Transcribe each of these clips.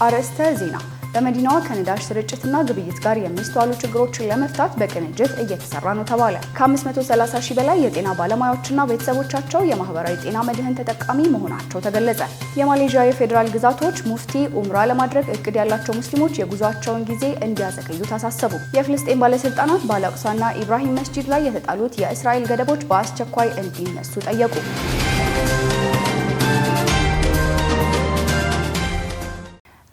አርዕስተ ዜና። በመዲናዋ ከነዳጅ ስርጭትና ግብይት ጋር የሚስተዋሉ ችግሮችን ለመፍታት በቅንጅት እየተሰራ ነው ተባለ። ከ530 ሺህ በላይ የጤና ባለሙያዎችና ቤተሰቦቻቸው የማህበራዊ ጤና መድህን ተጠቃሚ መሆናቸው ተገለጸ። የማሌዥያ የፌዴራል ግዛቶች ሙፍቲ ኡምራ ለማድረግ እቅድ ያላቸው ሙስሊሞች የጉዟቸውን ጊዜ እንዲያዘገዩ ታሳሰቡ። የፍልስጤም ባለስልጣናት በአላቅሳና ኢብራሂም መስጂድ ላይ የተጣሉት የእስራኤል ገደቦች በአስቸኳይ እንዲነሱ ጠየቁ።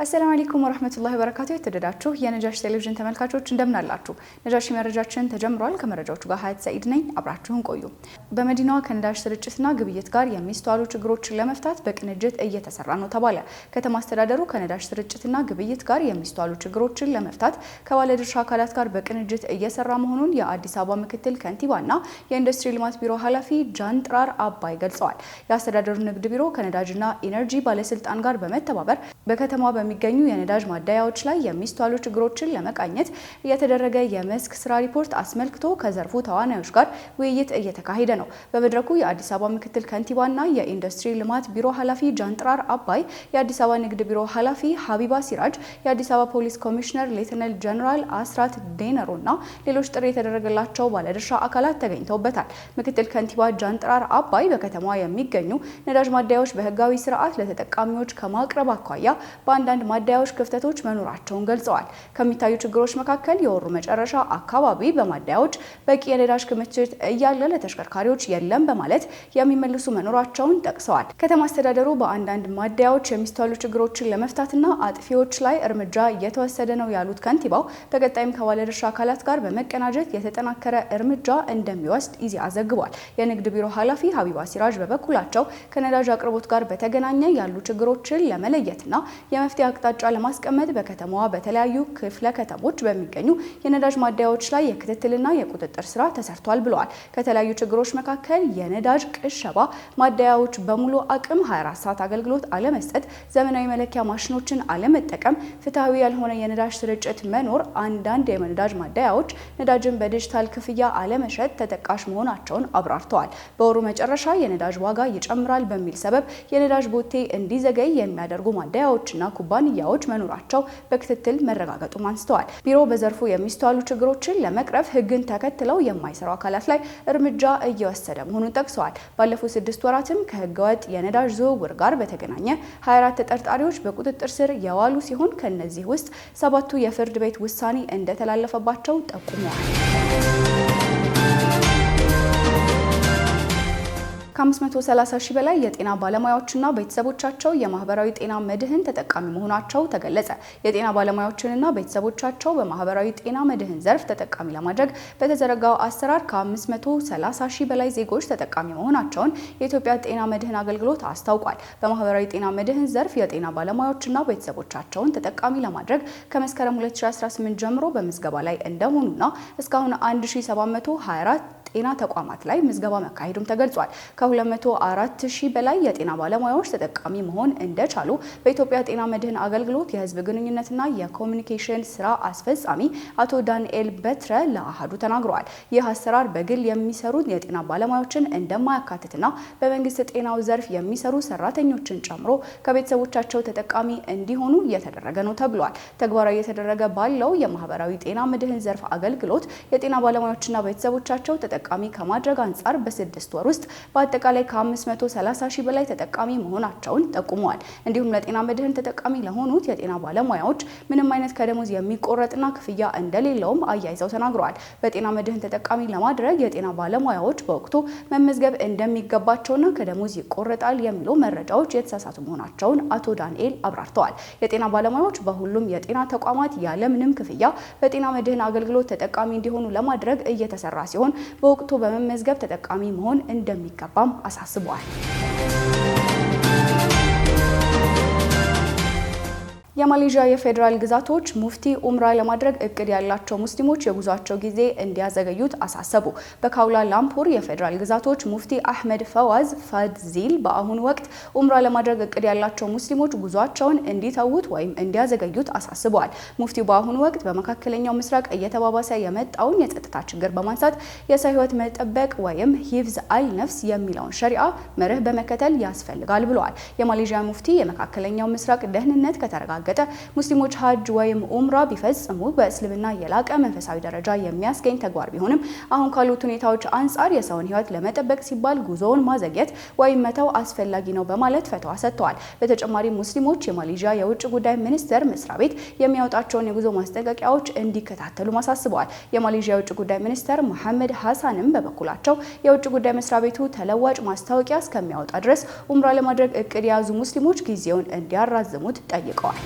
አሰላሙ አለይኩም ወራህመቱላሂ ወበረካቱ። የተወደዳችሁ የነጃሺ ቴሌቪዥን ተመልካቾች እንደምን አላችሁ? ነጃሺ መረጃችን ተጀምሯል። ከመረጃዎቹ ጋር ሀያት ሰኢድ ነኝ። አብራችሁን ቆዩ። በመዲናዋ ከነዳጅ ስርጭትና ግብይት ጋር የሚስተዋሉ ችግሮችን ለመፍታት በቅንጅት እየተሰራ ነው ተባለ። ከተማ አስተዳደሩ ከነዳጅ ስርጭትና ግብይት ጋር የሚስተዋሉ ችግሮችን ለመፍታት ከባለድርሻ አካላት ጋር በቅንጅት እየሰራ መሆኑን የአዲስ አበባ ምክትል ከንቲባና የኢንዱስትሪ ልማት ቢሮ ኃላፊ ጃንጥራር አባይ ገልጸዋል። የአስተዳደሩ ንግድ ቢሮ ከነዳጅና ኢነርጂ ባለስልጣን ጋር በመተባበር በከተማ የሚገኙ የነዳጅ ማደያዎች ላይ የሚስተዋሉ ችግሮችን ለመቃኘት እየተደረገ የመስክ ስራ ሪፖርት አስመልክቶ ከዘርፉ ተዋናዮች ጋር ውይይት እየተካሄደ ነው። በመድረኩ የአዲስ አበባ ምክትል ከንቲባና የኢንዱስትሪ ልማት ቢሮ ኃላፊ ጃንጥራር አባይ፣ የአዲስ አበባ ንግድ ቢሮ ኃላፊ ሀቢባ ሲራጅ፣ የአዲስ አበባ ፖሊስ ኮሚሽነር ሌተናል ጀነራል አስራት ዴነሮና ሌሎች ጥሪ የተደረገላቸው ባለድርሻ አካላት ተገኝተውበታል። ምክትል ከንቲባ ጃንጥራር አባይ በከተማዋ የሚገኙ ነዳጅ ማደያዎች በህጋዊ ስርዓት ለተጠቃሚዎች ከማቅረብ አኳያ በአንዳንድ ማደያዎች ክፍተቶች መኖራቸውን ገልጸዋል። ከሚታዩ ችግሮች መካከል የወሩ መጨረሻ አካባቢ በማደያዎች በቂ የነዳጅ ክምችት እያለ ለተሽከርካሪዎች የለም በማለት የሚመልሱ መኖራቸውን ጠቅሰዋል። ከተማ አስተዳደሩ በአንዳንድ ማደያዎች የሚስተዋሉ ችግሮችን ለመፍታትና አጥፊዎች ላይ እርምጃ እየተወሰደ ነው ያሉት ከንቲባው በቀጣይም ከባለድርሻ አካላት ጋር በመቀናጀት የተጠናከረ እርምጃ እንደሚወስድ ኢዜአ ዘግቧል። የንግድ ቢሮ ኃላፊ ሀቢባ ሲራጅ በበኩላቸው ከነዳጅ አቅርቦት ጋር በተገናኘ ያሉ ችግሮችን ለመለየትና የመፍትሄ አቅጣጫ ለማስቀመጥ በከተማዋ በተለያዩ ክፍለ ከተሞች በሚገኙ የነዳጅ ማደያዎች ላይ የክትትልና የቁጥጥር ስራ ተሰርቷል ብለዋል። ከተለያዩ ችግሮች መካከል የነዳጅ ቅሸባ፣ ማደያዎች በሙሉ አቅም 24 ሰዓት አገልግሎት አለመስጠት፣ ዘመናዊ መለኪያ ማሽኖችን አለመጠቀም፣ ፍትሐዊ ያልሆነ የነዳጅ ስርጭት መኖር፣ አንዳንድ የነዳጅ ማደያዎች ነዳጅን በዲጂታል ክፍያ አለመሸጥ ተጠቃሽ መሆናቸውን አብራርተዋል። በወሩ መጨረሻ የነዳጅ ዋጋ ይጨምራል በሚል ሰበብ የነዳጅ ቦቴ እንዲዘገይ የሚያደርጉ ማደያዎችና ኩባንያዎች መኖራቸው በክትትል መረጋገጡን አንስተዋል። ቢሮ በዘርፉ የሚስተዋሉ ችግሮችን ለመቅረፍ ሕግን ተከትለው የማይሰሩ አካላት ላይ እርምጃ እየወሰደ መሆኑን ጠቅሰዋል። ባለፉት 6 ወራትም ከህገወጥ የነዳጅ ዝውውር ጋር በተገናኘ 24 ተጠርጣሪዎች በቁጥጥር ስር የዋሉ ሲሆን ከነዚህ ውስጥ 7ቱ የፍርድ ቤት ውሳኔ እንደተላለፈባቸው ጠቁመዋል። ከ530 ሺህ በላይ የጤና ባለሙያዎችና ቤተሰቦቻቸው የማህበራዊ ጤና መድህን ተጠቃሚ መሆናቸው ተገለጸ። የጤና ባለሙያዎችንና ቤተሰቦቻቸው በማህበራዊ ጤና መድህን ዘርፍ ተጠቃሚ ለማድረግ በተዘረጋው አሰራር ከ530 ሺህ በላይ ዜጎች ተጠቃሚ መሆናቸውን የኢትዮጵያ ጤና መድህን አገልግሎት አስታውቋል። በማህበራዊ ጤና መድህን ዘርፍ የጤና ባለሙያዎችና ቤተሰቦቻቸውን ተጠቃሚ ለማድረግ ከመስከረም 2018 ጀምሮ በምዝገባ ላይ እንደሆኑና እስካሁን 1724 ጤና ተቋማት ላይ ምዝገባ መካሄዱም ተገልጿል። ከ204 ሺህ በላይ የጤና ባለሙያዎች ተጠቃሚ መሆን እንደቻሉ በኢትዮጵያ ጤና መድህን አገልግሎት የህዝብ ግንኙነትና የኮሚኒኬሽን ስራ አስፈጻሚ አቶ ዳንኤል በትረ ለአሃዱ ተናግረዋል። ይህ አሰራር በግል የሚሰሩ የጤና ባለሙያዎችን እንደማያካትትና በመንግስት ጤናው ዘርፍ የሚሰሩ ሰራተኞችን ጨምሮ ከቤተሰቦቻቸው ተጠቃሚ እንዲሆኑ እየተደረገ ነው ተብሏል። ተግባራዊ እየተደረገ ባለው የማህበራዊ ጤና መድህን ዘርፍ አገልግሎት የጤና ባለሙያዎችና ቤተሰቦቻቸው ተጠቃሚ ከማድረግ አንጻር በ6 ወር ውስጥ በአጠቃላይ ከ530 ሺህ በላይ ተጠቃሚ መሆናቸውን ጠቁመዋል። እንዲሁም ለጤና መድህን ተጠቃሚ ለሆኑት የጤና ባለሙያዎች ምንም አይነት ከደሞዝ የሚቆረጥና ክፍያ እንደሌለውም አያይዘው ተናግረዋል። በጤና መድህን ተጠቃሚ ለማድረግ የጤና ባለሙያዎች በወቅቱ መመዝገብ እንደሚገባቸውና ከደሞዝ ይቆረጣል የሚሉ መረጃዎች የተሳሳቱ መሆናቸውን አቶ ዳንኤል አብራርተዋል። የጤና ባለሙያዎች በሁሉም የጤና ተቋማት ያለምንም ክፍያ በጤና መድህን አገልግሎት ተጠቃሚ እንዲሆኑ ለማድረግ እየተሰራ ሲሆን በወቅቱ በመመዝገብ ተጠቃሚ መሆን እንደሚገባም አሳስበዋል። የማሌዥያ የፌዴራል ግዛቶች ሙፍቲ ኡምራ ለማድረግ እቅድ ያላቸው ሙስሊሞች የጉዟቸው ጊዜ እንዲያዘገዩት አሳሰቡ። በካውላ ላምፑር የፌዴራል ግዛቶች ሙፍቲ አህመድ ፈዋዝ ፋድዚል በአሁኑ ወቅት ኡምራ ለማድረግ እቅድ ያላቸው ሙስሊሞች ጉዟቸውን እንዲተዉት ወይም እንዲያዘገዩት አሳስበዋል። ሙፍቲው በአሁኑ ወቅት በመካከለኛው ምስራቅ እየተባባሰ የመጣውን የጸጥታ ችግር በማንሳት የሰው ሕይወት መጠበቅ ወይም ሂፍዝ አል ነፍስ የሚለውን ሸሪዓ መርህ በመከተል ያስፈልጋል ብለዋል። የማሌዥያ ሙፍቲ የመካከለኛው ምስራቅ ደህንነት ከተረጋገጠ ያረጋገጠ ሙስሊሞች ሀጅ ወይም ኡምራ ቢፈጽሙ በእስልምና የላቀ መንፈሳዊ ደረጃ የሚያስገኝ ተግባር ቢሆንም አሁን ካሉት ሁኔታዎች አንጻር የሰውን ሕይወት ለመጠበቅ ሲባል ጉዞውን ማዘግየት ወይም መተው አስፈላጊ ነው በማለት ፈተዋ ሰጥተዋል። በተጨማሪም ሙስሊሞች የማሌዥያ የውጭ ጉዳይ ሚኒስቴር መስሪያ ቤት የሚያወጣቸውን የጉዞ ማስጠንቀቂያዎች እንዲከታተሉ አሳስበዋል። የማሌዥያ የውጭ ጉዳይ ሚኒስቴር መሐመድ ሐሳንም በበኩላቸው የውጭ ጉዳይ መስሪያ ቤቱ ተለዋጭ ማስታወቂያ እስከሚያወጣ ድረስ ኡምራ ለማድረግ እቅድ የያዙ ሙስሊሞች ጊዜውን እንዲያራዝሙት ጠይቀዋል።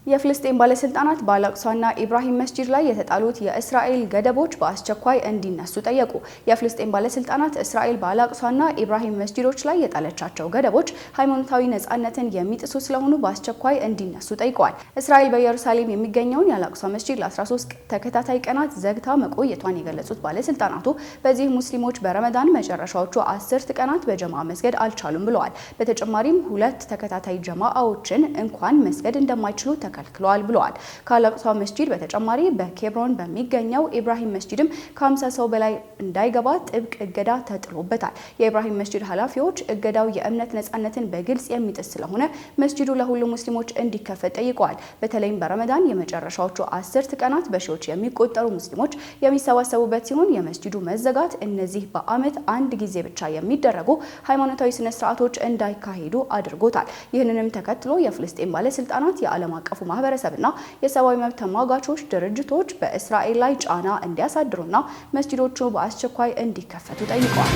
የፍልስጤም ባለስልጣናት በአላቅሷና ኢብራሂም መስጂድ ላይ የተጣሉት የእስራኤል ገደቦች በአስቸኳይ እንዲነሱ ጠየቁ። የፍልስጤም ባለስልጣናት እስራኤል በአላቅሷና ኢብራሂም መስጂዶች ላይ የጣለቻቸው ገደቦች ሃይማኖታዊ ነጻነትን የሚጥሱ ስለሆኑ በአስቸኳይ እንዲነሱ ጠይቀዋል። እስራኤል በኢየሩሳሌም የሚገኘውን የአላቅሷ መስጂድ ለ13 ተከታታይ ቀናት ዘግታ መቆየቷን የገለጹት ባለስልጣናቱ በዚህ ሙስሊሞች በረመዳን መጨረሻዎቹ 10 ቀናት በጀማ መስገድ አልቻሉም ብለዋል። በተጨማሪም 2 ተከታታይ ጀማዓዎችን እንኳን መስገድ እንደማይችሉ ተከልክለዋል ብለዋል። ከአላቅሷ መስጂድ በተጨማሪ በኬብሮን በሚገኘው ኢብራሂም መስጂድም ከ50 ሰው በላይ እንዳይገባ ጥብቅ እገዳ ተጥሎበታል። የኢብራሂም መስጂድ ኃላፊዎች እገዳው የእምነት ነጻነትን በግልጽ የሚጥስ ስለሆነ መስጂዱ ለሁሉም ሙስሊሞች እንዲከፈት ጠይቀዋል። በተለይም በረመዳን የመጨረሻዎቹ 10 ቀናት በሺዎች የሚቆጠሩ ሙስሊሞች የሚሰባሰቡበት ሲሆን የመስጂዱ መዘጋት እነዚህ በዓመት አንድ ጊዜ ብቻ የሚደረጉ ሃይማኖታዊ ስነ ስርዓቶች እንዳይካሄዱ አድርጎታል። ይህንንም ተከትሎ የፍልስጤም ባለስልጣናት የዓለም አቀፉ ማህበረሰብና የሰብአዊ መብት ተሟጋቾች ድርጅቶች በእስራኤል ላይ ጫና እንዲያሳድሩና መስጂዶቹ በአስቸኳይ እንዲከፈቱ ጠይቀዋል።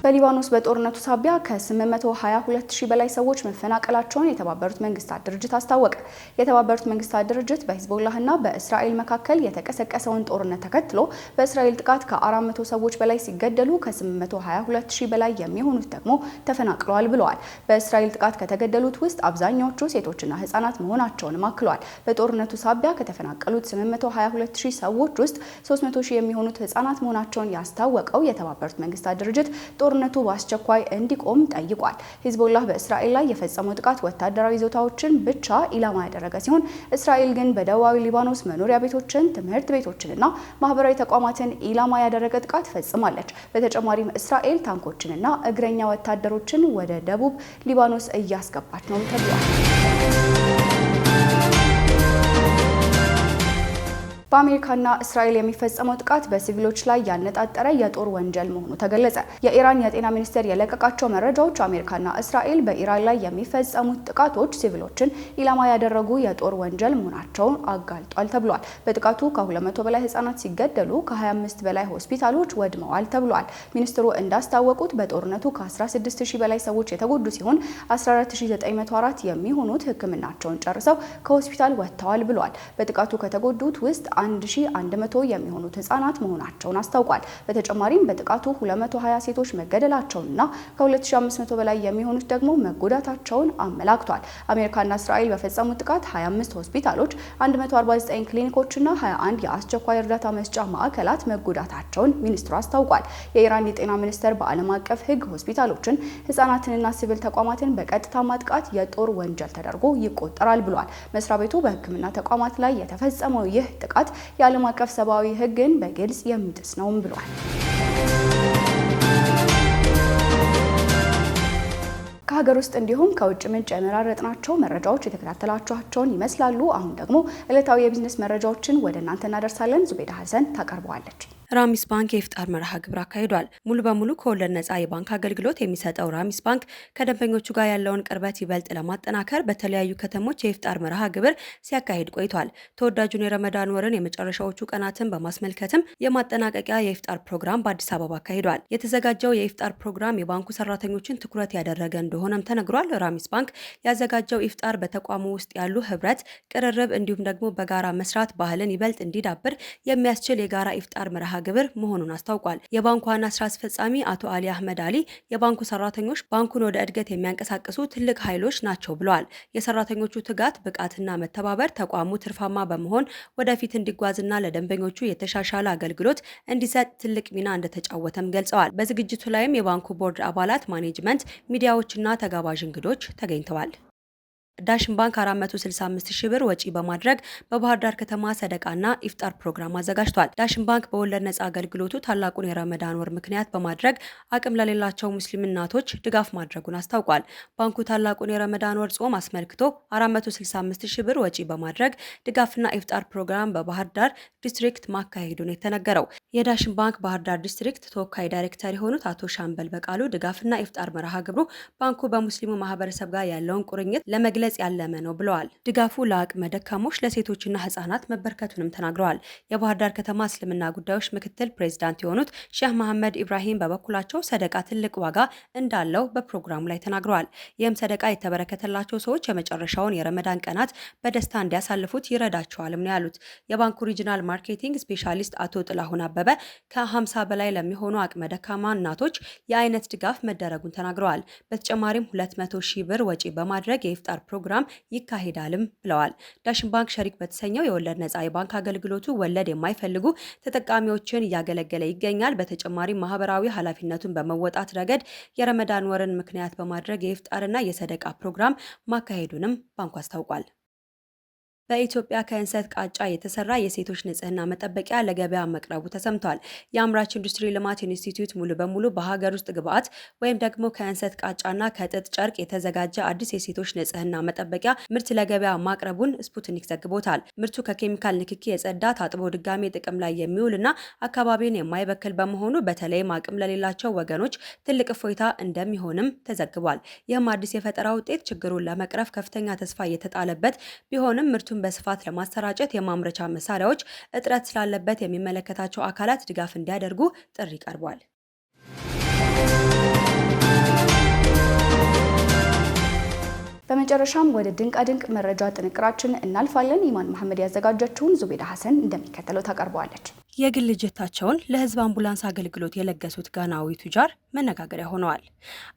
በሊባኖስ በጦርነቱ ሳቢያ ከ822 ሺህ በላይ ሰዎች መፈናቀላቸውን የተባበሩት መንግስታት ድርጅት አስታወቀ። የተባበሩት መንግስታት ድርጅት በሂዝቦላህና በእስራኤል መካከል የተቀሰቀሰውን ጦርነት ተከትሎ በእስራኤል ጥቃት ከ400 ሰዎች በላይ ሲገደሉ ከ822 ሺህ በላይ የሚሆኑት ደግሞ ተፈናቅለዋል ብለዋል። በእስራኤል ጥቃት ከተገደሉት ውስጥ አብዛኛዎቹ ሴቶችና ህጻናት መሆናቸውንም አክለዋል። በጦርነቱ ሳቢያ ከተፈናቀሉት 822 ሺህ ሰዎች ውስጥ 300 ሺህ የሚሆኑት ህጻናት መሆናቸውን ያስታወቀው የተባበሩት መንግስታት ድርጅት ጦርነቱ በአስቸኳይ እንዲቆም ጠይቋል። ሂዝቦላህ በእስራኤል ላይ የፈጸመው ጥቃት ወታደራዊ ይዞታዎችን ብቻ ኢላማ ያደረገ ሲሆን እስራኤል ግን በደቡባዊ ሊባኖስ መኖሪያ ቤቶችን፣ ትምህርት ቤቶችንና ማህበራዊ ተቋማትን ኢላማ ያደረገ ጥቃት ፈጽማለች። በተጨማሪም እስራኤል ታንኮችንና እግረኛ ወታደሮችን ወደ ደቡብ ሊባኖስ እያስገባች ነው ተብሏል። በአሜሪካና እስራኤል የሚፈጸመው ጥቃት በሲቪሎች ላይ ያነጣጠረ የጦር ወንጀል መሆኑ ተገለጸ። የኢራን የጤና ሚኒስቴር የለቀቃቸው መረጃዎች አሜሪካና እስራኤል በኢራን ላይ የሚፈጸሙት ጥቃቶች ሲቪሎችን ኢላማ ያደረጉ የጦር ወንጀል መሆናቸውን አጋልጧል ተብሏል። በጥቃቱ ከ200 በላይ ህጻናት ሲገደሉ ከ25 በላይ ሆስፒታሎች ወድመዋል ተብሏል። ሚኒስትሩ እንዳስታወቁት በጦርነቱ ከ16000 በላይ ሰዎች የተጎዱ ሲሆን 14904 የሚሆኑት ሕክምናቸውን ጨርሰው ከሆስፒታል ወጥተዋል ብሏል። በጥቃቱ ከተጎዱት ውስጥ 1100 የሚሆኑት ህጻናት መሆናቸውን አስታውቋል። በተጨማሪም በጥቃቱ 220 ሴቶች መገደላቸውንና ከ2500 በላይ የሚሆኑት ደግሞ መጎዳታቸውን አመላክቷል። አሜሪካና እስራኤል በፈጸሙት ጥቃት 25 ሆስፒታሎች፣ 149 ክሊኒኮችና 21 የአስቸኳይ እርዳታ መስጫ ማዕከላት መጎዳታቸውን ሚኒስትሩ አስታውቋል። የኢራን የጤና ሚኒስቴር በዓለም አቀፍ ህግ ሆስፒታሎችን፣ ህጻናትንና ሲቪል ተቋማትን በቀጥታ ማጥቃት የጦር ወንጀል ተደርጎ ይቆጠራል ብሏል። መስሪያ ቤቱ በህክምና ተቋማት ላይ የተፈጸመው ይህ ጥቃት የዓለም አቀፍ ሰብአዊ ህግን በግልጽ የሚጥስ ነውም ብሏል። ከሀገር ውስጥ እንዲሁም ከውጭ ምንጭ የመራረጥናቸው መረጃዎች የተከታተላችኋቸውን ይመስላሉ። አሁን ደግሞ ዕለታዊ የቢዝነስ መረጃዎችን ወደ እናንተ እናደርሳለን። ዙቤዳ ሀሰን ታቀርበዋለች። ራሚስ ባንክ የኢፍጣር መርሃ ግብር አካሂዷል። ሙሉ በሙሉ ከወለድ ነጻ የባንክ አገልግሎት የሚሰጠው ራሚስ ባንክ ከደንበኞቹ ጋር ያለውን ቅርበት ይበልጥ ለማጠናከር በተለያዩ ከተሞች የኢፍጣር መርሃ ግብር ሲያካሂድ ቆይቷል። ተወዳጁን የረመዳን ወርን የመጨረሻዎቹ ቀናትን በማስመልከትም የማጠናቀቂያ የኢፍጣር ፕሮግራም በአዲስ አበባ አካሂዷል። የተዘጋጀው የኢፍጣር ፕሮግራም የባንኩ ሰራተኞችን ትኩረት ያደረገ እንደሆነም ተነግሯል። ራሚስ ባንክ ያዘጋጀው ኢፍጣር በተቋሙ ውስጥ ያሉ ህብረት፣ ቅርርብ እንዲሁም ደግሞ በጋራ መስራት ባህልን ይበልጥ እንዲዳብር የሚያስችል የጋራ ኢፍጣር መርሃ ግብር መሆኑን አስታውቋል። የባንኩ ዋና ስራ አስፈጻሚ አቶ አሊ አህመድ አሊ የባንኩ ሰራተኞች ባንኩን ወደ እድገት የሚያንቀሳቅሱ ትልቅ ኃይሎች ናቸው ብለዋል። የሰራተኞቹ ትጋት፣ ብቃትና መተባበር ተቋሙ ትርፋማ በመሆን ወደፊት እንዲጓዝና ለደንበኞቹ የተሻሻለ አገልግሎት እንዲሰጥ ትልቅ ሚና እንደተጫወተም ገልጸዋል። በዝግጅቱ ላይም የባንኩ ቦርድ አባላት፣ ማኔጅመንት፣ ሚዲያዎችና ተጋባዥ እንግዶች ተገኝተዋል። ዳሽን ባንክ 465 ሺህ ብር ወጪ በማድረግ በባህር ዳር ከተማ ሰደቃና ኢፍጣር ፕሮግራም አዘጋጅቷል። ዳሽን ባንክ በወለድ ነጻ አገልግሎቱ ታላቁን የረመዳን ወር ምክንያት በማድረግ አቅም ለሌላቸው ሙስሊም እናቶች ድጋፍ ማድረጉን አስታውቋል። ባንኩ ታላቁን የረመዳን ወር ጾም አስመልክቶ 465 ሺህ ብር ወጪ በማድረግ ድጋፍና ኢፍጣር ፕሮግራም በባህር ዳር ዲስትሪክት ማካሄዱን የተነገረው የዳሽን ባንክ ባህር ዳር ዲስትሪክት ተወካይ ዳይሬክተር የሆኑት አቶ ሻምበል በቃሉ ድጋፍና ኢፍጣር መርሃ ግብሩ ባንኩ በሙስሊሙ ማህበረሰብ ጋር ያለውን ቁርኝት ለመግለጽ ያለመ ነው ብለዋል። ድጋፉ ለአቅመ ደካሞች ለሴቶችና ህጻናት መበርከቱንም ተናግረዋል። የባህር ዳር ከተማ እስልምና ጉዳዮች ምክትል ፕሬዝዳንት የሆኑት ሼህ መሐመድ ኢብራሂም በበኩላቸው ሰደቃ ትልቅ ዋጋ እንዳለው በፕሮግራሙ ላይ ተናግረዋል። ይህም ሰደቃ የተበረከተላቸው ሰዎች የመጨረሻውን የረመዳን ቀናት በደስታ እንዲያሳልፉት ይረዳቸዋልም ነው ያሉት። የባንኩ ሪጂናል ማርኬቲንግ ስፔሻሊስት አቶ ጥላሁን አበበ ከ50 በላይ ለሚሆኑ አቅመ ደካማ እናቶች የአይነት ድጋፍ መደረጉን ተናግረዋል። በተጨማሪም 200 ሺህ ብር ወጪ በማድረግ የኢፍጣር ፕሮግራም ይካሄዳልም ብለዋል። ዳሽን ባንክ ሸሪክ በተሰኘው የወለድ ነጻ የባንክ አገልግሎቱ ወለድ የማይፈልጉ ተጠቃሚዎችን እያገለገለ ይገኛል። በተጨማሪም ማህበራዊ ኃላፊነቱን በመወጣት ረገድ የረመዳን ወርን ምክንያት በማድረግ የኢፍጣርና የሰደቃ ፕሮግራም ማካሄዱንም ባንኩ አስታውቋል። በኢትዮጵያ ከእንሰት ቃጫ የተሰራ የሴቶች ንጽህና መጠበቂያ ለገበያ መቅረቡ ተሰምቷል። የአምራች ኢንዱስትሪ ልማት ኢንስቲትዩት ሙሉ በሙሉ በሀገር ውስጥ ግብዓት ወይም ደግሞ ከእንሰት ቃጫና ከጥጥ ጨርቅ የተዘጋጀ አዲስ የሴቶች ንጽህና መጠበቂያ ምርት ለገበያ ማቅረቡን ስፑትኒክ ዘግቦታል። ምርቱ ከኬሚካል ንክኪ የጸዳ ታጥቦ ድጋሜ ጥቅም ላይ የሚውልና አካባቢን የማይበክል በመሆኑ በተለይም አቅም ለሌላቸው ወገኖች ትልቅ እፎይታ እንደሚሆንም ተዘግቧል። ይህም አዲስ የፈጠራ ውጤት ችግሩን ለመቅረፍ ከፍተኛ ተስፋ እየተጣለበት ቢሆንም ምርቱ በስፋት ለማሰራጨት የማምረቻ መሳሪያዎች እጥረት ስላለበት የሚመለከታቸው አካላት ድጋፍ እንዲያደርጉ ጥሪ ቀርቧል። በመጨረሻም ወደ ድንቃድንቅ መረጃ ጥንቅራችን እናልፋለን። ኢማን መሐመድ ያዘጋጀችውን ዙቤዳ ሐሰን እንደሚከተለው ታቀርበዋለች። የግል ጀታቸውን ለህዝብ አምቡላንስ አገልግሎት የለገሱት ጋናዊ ቱጃር መነጋገሪያ ሆነዋል።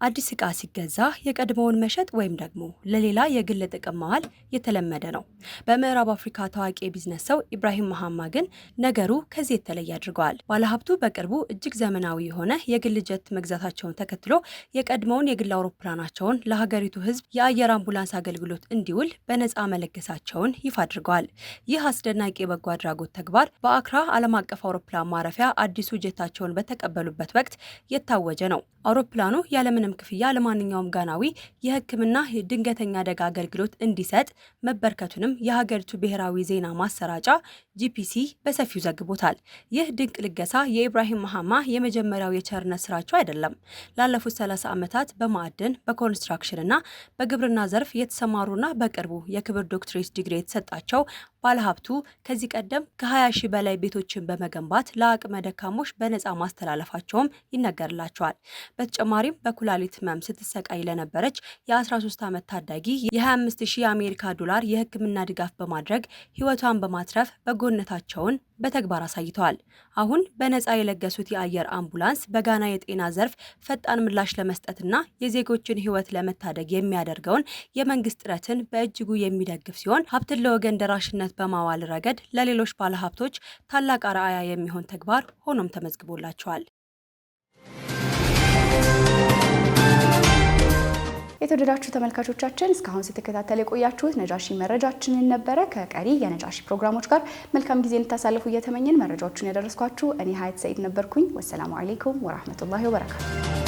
አዲስ ዕቃ ሲገዛ የቀድሞውን መሸጥ ወይም ደግሞ ለሌላ የግል ጥቅም ማዋል የተለመደ ነው። በምዕራብ አፍሪካ ታዋቂ የቢዝነስ ሰው ኢብራሂም መሐማ ግን ነገሩ ከዚህ የተለየ አድርገዋል። ባለሀብቱ በቅርቡ እጅግ ዘመናዊ የሆነ የግል ጀት መግዛታቸውን ተከትሎ የቀድሞውን የግል አውሮፕላናቸውን ለሀገሪቱ ህዝብ የአየር አምቡላንስ አገልግሎት እንዲውል በነፃ መለገሳቸውን ይፋ አድርገዋል። ይህ አስደናቂ የበጎ አድራጎት ተግባር በአክራ ዓለም አቀፍ አውሮፕላን ማረፊያ አዲሱ ጀታቸውን በተቀበሉበት ወቅት የታወጀ ነው። አውሮፕላኑ ያለምንም ክፍያ ለማንኛውም ጋናዊ የሕክምና የድንገተኛ አደጋ አገልግሎት እንዲሰጥ መበርከቱንም የሀገሪቱ ብሔራዊ ዜና ማሰራጫ ጂፒሲ በሰፊው ዘግቦታል። ይህ ድንቅ ልገሳ የኢብራሂም መሐማ የመጀመሪያው የቸርነት ስራቸው አይደለም። ላለፉት 30 ዓመታት በማዕድን በኮንስትራክሽንና በግብርና ዘርፍ የተሰማሩና በቅርቡ የክብር ዶክትሬት ዲግሪ የተሰጣቸው ባለሀብቱ ከዚህ ቀደም ከ20 ሺህ በላይ ቤቶችን በመገንባት ለአቅመ ደካሞች በነፃ ማስተላለፋቸውም ይነገርላቸዋል። በተጨማሪም በኩላሊት ህመም ስትሰቃይ ለነበረች የ13 ዓመት ታዳጊ የ25,000 የአሜሪካ ዶላር የህክምና ድጋፍ በማድረግ ህይወቷን በማትረፍ በጎነታቸውን በተግባር አሳይተዋል። አሁን በነፃ የለገሱት የአየር አምቡላንስ በጋና የጤና ዘርፍ ፈጣን ምላሽ ለመስጠትና የዜጎችን ህይወት ለመታደግ የሚያደርገውን የመንግስት ጥረትን በእጅጉ የሚደግፍ ሲሆን ሀብትን ለወገን ደራሽነት በማዋል ረገድ ለሌሎች ባለሀብቶች ታላቅ አርአያ የሚሆን ተግባር ሆኖም ተመዝግቦላቸዋል። የተወደዳችሁ ተመልካቾቻችን እስካሁን ስትከታተሉ የቆያችሁት ነጃሺ መረጃችንን ነበረ። ከቀሪ የነጃሺ ፕሮግራሞች ጋር መልካም ጊዜ እንድታሳልፉ እየተመኘን መረጃዎቹን ያደረስኳችሁ እኔ ሀያት ሰይድ ነበርኩኝ። ወሰላሙ አለይኩም ወራህመቱላሂ ወበረካቱ።